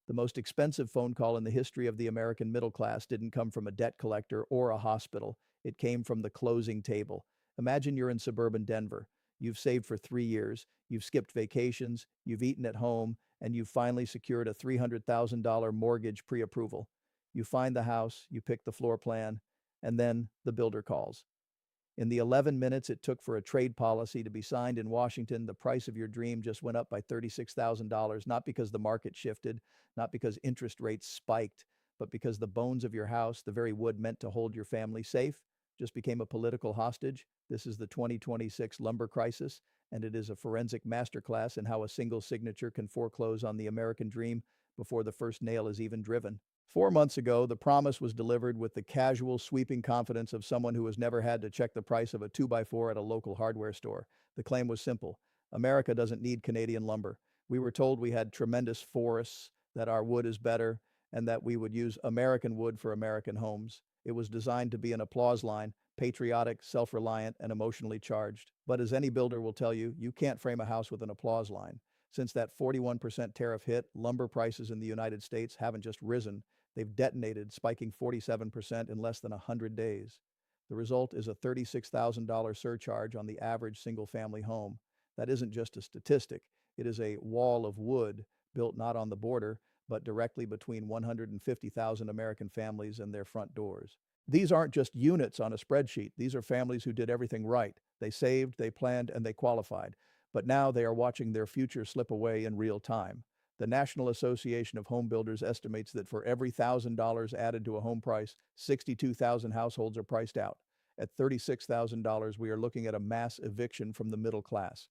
The most expensive phone call in the history of the American middle class didn't come from a debt collector or a hospital. It came from the closing table. Imagine you're in suburban Denver. You've saved for 3 years, you've skipped vacations, you've eaten at home, and you've finally secured a $300,000 mortgage pre-approval. You find the house, you pick the floor plan, and then the builder calls. In the 11 minutes it took for a trade policy to be signed in Washington, the price of your dream just went up by $36,000, not because the market shifted, not because interest rates spiked, but because the bones of your house, the very wood meant to hold your family safe, just became a political hostage. This is the 2026 lumber crisis, and it is a forensic masterclass in how a single signature can foreclose on the American dream before the first nail is even driven. 4 months ago, the promise was delivered with the casual, sweeping confidence of someone who has never had to check the price of a 2x4 at a local hardware store. The claim was simple: America doesn't need Canadian lumber. We were told we had tremendous forests, that our wood is better, and that we would use American wood for American homes. It was designed to be an applause line, patriotic, self-reliant, and emotionally charged. But as any builder will tell you, you can't frame a house with an applause line. Since that 41% tariff hit, lumber prices in the United States haven't just risen, they've detonated, spiking 47% in less than 100 days. The result is a $36,000 surcharge on the average single-family home. That isn't just a statistic. It is a wall of wood built not on the border, but directly between 150,000 American families and their front doors. These aren't just units on a spreadsheet. These are families who did everything right. They saved, they planned, and they qualified. But now they are watching their future slip away in real time. The National Association of Home Builders estimates that for every $1,000 added to a home price, 62,000 households are priced out. At $36,000, we are looking at a mass eviction from the middle class.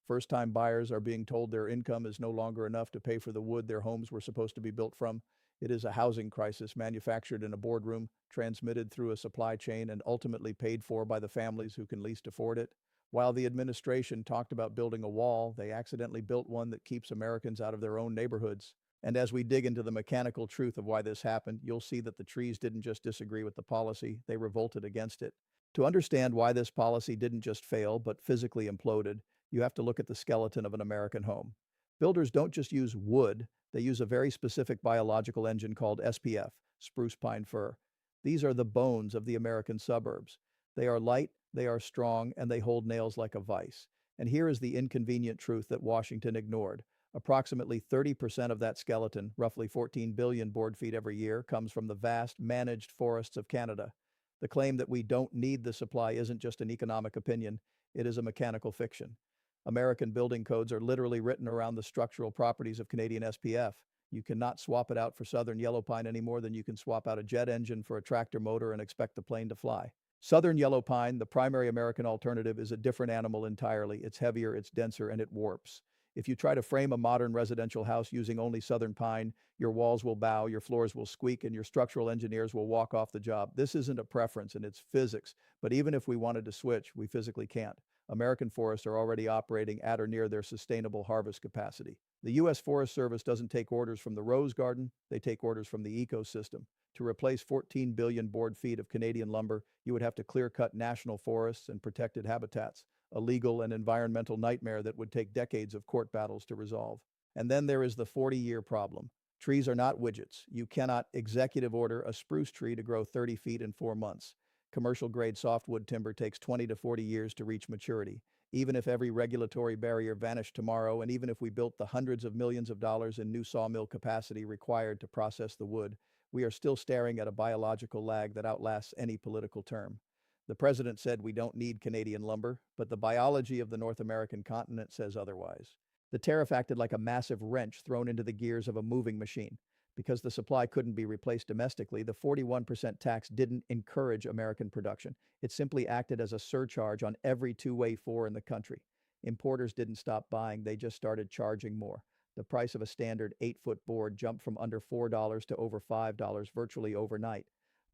First-time buyers are being told their income is no longer enough to pay for the wood their homes were supposed to be built from. It is a housing crisis manufactured in a boardroom, transmitted through a supply chain, and ultimately paid for by the families who can least afford it. While the administration talked about building a wall, they accidentally built one that keeps Americans out of their own neighborhoods. And as we dig into the mechanical truth of why this happened, you'll see that the trees didn't just disagree with the policy, they revolted against it. To understand why this policy didn't just fail, but physically imploded, you have to look at the skeleton of an American home. Builders don't just use wood, they use a very specific biological engine called SPF, spruce pine fir. These are the bones of the American suburbs. They are light, they are strong, and they hold nails like a vice. And here is the inconvenient truth that Washington ignored. Approximately 30% of that skeleton, roughly 14 billion board feet every year, comes from the vast, managed forests of Canada. The claim that we don't need the supply isn't just an economic opinion, it is a mechanical fiction. American building codes are literally written around the structural properties of Canadian SPF. You cannot swap it out for Southern yellow pine any more than you can swap out a jet engine for a tractor motor and expect the plane to fly. Southern yellow pine, the primary American alternative, is a different animal entirely. It's heavier, it's denser, and it warps. If you try to frame a modern residential house using only southern pine, your walls will bow, your floors will squeak, and your structural engineers will walk off the job. This isn't a preference, and it's physics. But even if we wanted to switch, we physically can't. American forests are already operating at or near their sustainable harvest capacity. The U.S. Forest Service doesn't take orders from the rose garden, they take orders from the ecosystem. To replace 14 billion board feet of Canadian lumber, you would have to clear-cut national forests and protected habitats, a legal and environmental nightmare that would take decades of court battles to resolve. And then there is the 40-year problem. Trees are not widgets. You cannot executive order a spruce tree to grow 30 feet in 4 months. Commercial-grade softwood timber takes 20 to 40 years to reach maturity. Even if every regulatory barrier vanished tomorrow, and even if we built the hundreds of millions of dollars in new sawmill capacity required to process the wood, we are still staring at a biological lag that outlasts any political term. The president said we don't need Canadian lumber, but the biology of the North American continent says otherwise. The tariff acted like a massive wrench thrown into the gears of a moving machine. Because the supply couldn't be replaced domestically, the 41% tax didn't encourage American production. It simply acted as a surcharge on every two-way four in the country. Importers didn't stop buying, they just started charging more. The price of a standard 8-foot board jumped from under $4 to over $5 virtually overnight.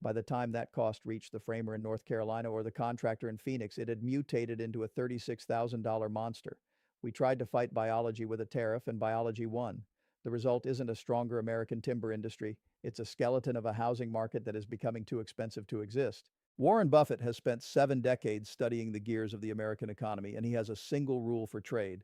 By the time that cost reached the framer in North Carolina or the contractor in Phoenix, it had mutated into a $36,000 monster. We tried to fight biology with a tariff, and biology won. The result isn't a stronger American timber industry. It's a skeleton of a housing market that is becoming too expensive to exist. Warren Buffett has spent 7 decades studying the gears of the American economy, and he has a single rule for trade.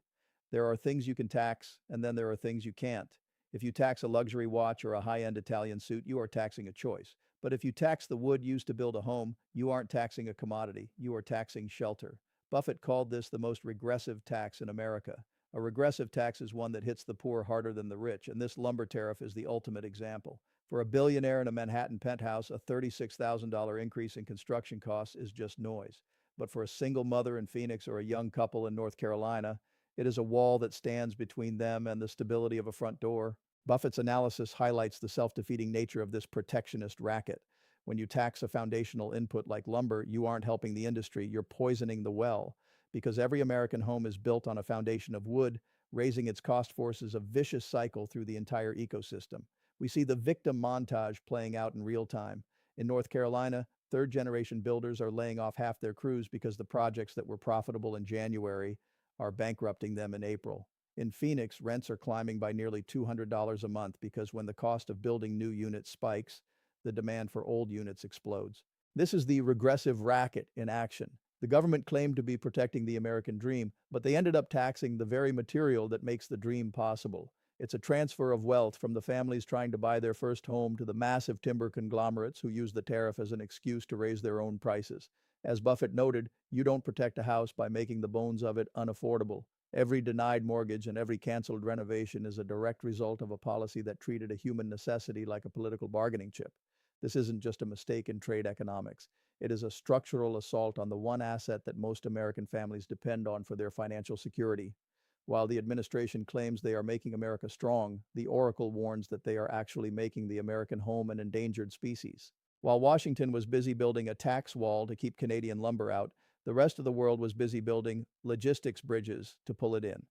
There are things you can tax, and then there are things you can't. If you tax a luxury watch or a high-end Italian suit, you are taxing a choice. But if you tax the wood used to build a home, you aren't taxing a commodity, you are taxing shelter. Buffett called this the most regressive tax in America. A regressive tax is one that hits the poor harder than the rich, and this lumber tariff is the ultimate example. For a billionaire in a Manhattan penthouse, a $36,000 increase in construction costs is just noise. But for a single mother in Phoenix or a young couple in North Carolina, it is a wall that stands between them and the stability of a front door. Buffett's analysis highlights the self-defeating nature of this protectionist racket. When you tax a foundational input like lumber, you aren't helping the industry, you're poisoning the well. Because every American home is built on a foundation of wood, raising its cost forces a vicious cycle through the entire ecosystem. We see the victim montage playing out in real time. In North Carolina, third-generation builders are laying off half their crews because the projects that were profitable in January are bankrupting them in April. In Phoenix, rents are climbing by nearly $200 a month because when the cost of building new units spikes, the demand for old units explodes. This is the regressive racket in action. The government claimed to be protecting the American dream, but they ended up taxing the very material that makes the dream possible. It's a transfer of wealth from the families trying to buy their first home to the massive timber conglomerates who use the tariff as an excuse to raise their own prices. As Buffett noted, you don't protect a house by making the bones of it unaffordable. Every denied mortgage and every canceled renovation is a direct result of a policy that treated a human necessity like a political bargaining chip. This isn't just a mistake in trade economics. It is a structural assault on the one asset that most American families depend on for their financial security. While the administration claims they are making America strong, the oracle warns that they are actually making the American home an endangered species. While Washington was busy building a tax wall to keep Canadian lumber out, the rest of the world was busy building logistics bridges to pull it in.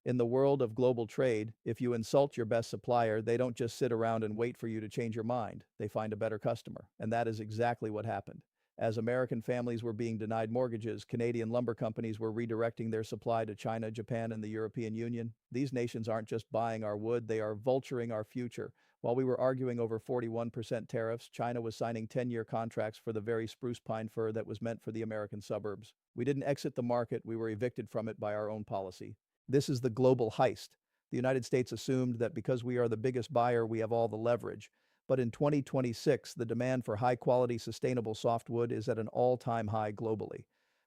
In the world of global trade, if you insult your best supplier, they don't just sit around and wait for you to change your mind. They find a better customer. And that is exactly what happened. As American families were being denied mortgages, Canadian lumber companies were redirecting their supply to China, Japan, and the European Union. These nations aren't just buying our wood, they are vulturing our future. While we were arguing over 41% tariffs, China was signing 10-year contracts for the very spruce pine fir that was meant for the American suburbs. We didn't exit the market, we were evicted from it by our own policy. This is the global heist. The United States assumed that because we are the biggest buyer, we have all the leverage. But in 2026, the demand for high-quality, sustainable softwood is at an all-time high globally.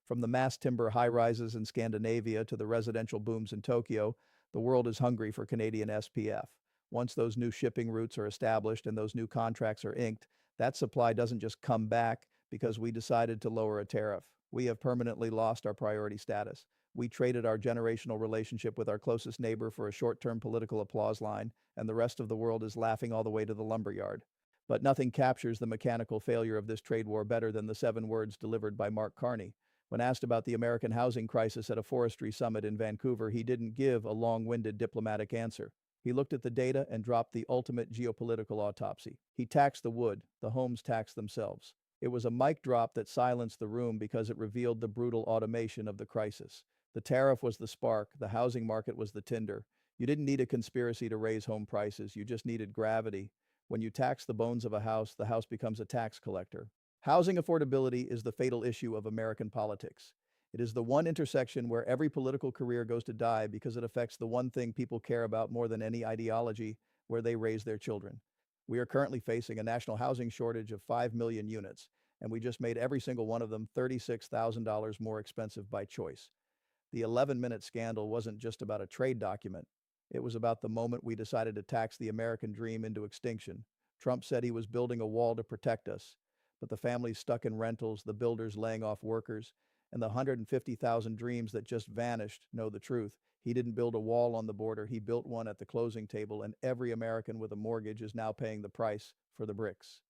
From the mass timber high-rises in Scandinavia to the residential booms in Tokyo, the world is hungry for Canadian SPF. Once those new shipping routes are established and those new contracts are inked, that supply doesn't just come back because we decided to lower a tariff. We have permanently lost our priority status. We traded our generational relationship with our closest neighbor for a short-term political applause line, and the rest of the world is laughing all the way to the lumberyard. But nothing captures the mechanical failure of this trade war better than the 7 words delivered by Mark Carney. When asked about the American housing crisis at a forestry summit in Vancouver, he didn't give a long-winded diplomatic answer. He looked at the data and dropped the ultimate geopolitical autopsy. He taxed the wood, the homes taxed themselves. It was a mic drop that silenced the room because it revealed the brutal automation of the crisis. The tariff was the spark, the housing market was the tinder. You didn't need a conspiracy to raise home prices, you just needed gravity. When you tax the bones of a house, the house becomes a tax collector. Housing affordability is the fatal issue of American politics. It is the one intersection where every political career goes to die because it affects the one thing people care about more than any ideology, where they raise their children. We are currently facing a national housing shortage of 5 million units, and we just made every single one of them $36,000 more expensive by choice. The 11-minute scandal wasn't just about a trade document. It was about the moment we decided to tax the American dream into extinction. Trump said he was building a wall to protect us, but the families stuck in rentals, the builders laying off workers, and the 150,000 dreams that just vanished know the truth. He didn't build a wall on the border, he built one at the closing table, and every American with a mortgage is now paying the price for the bricks.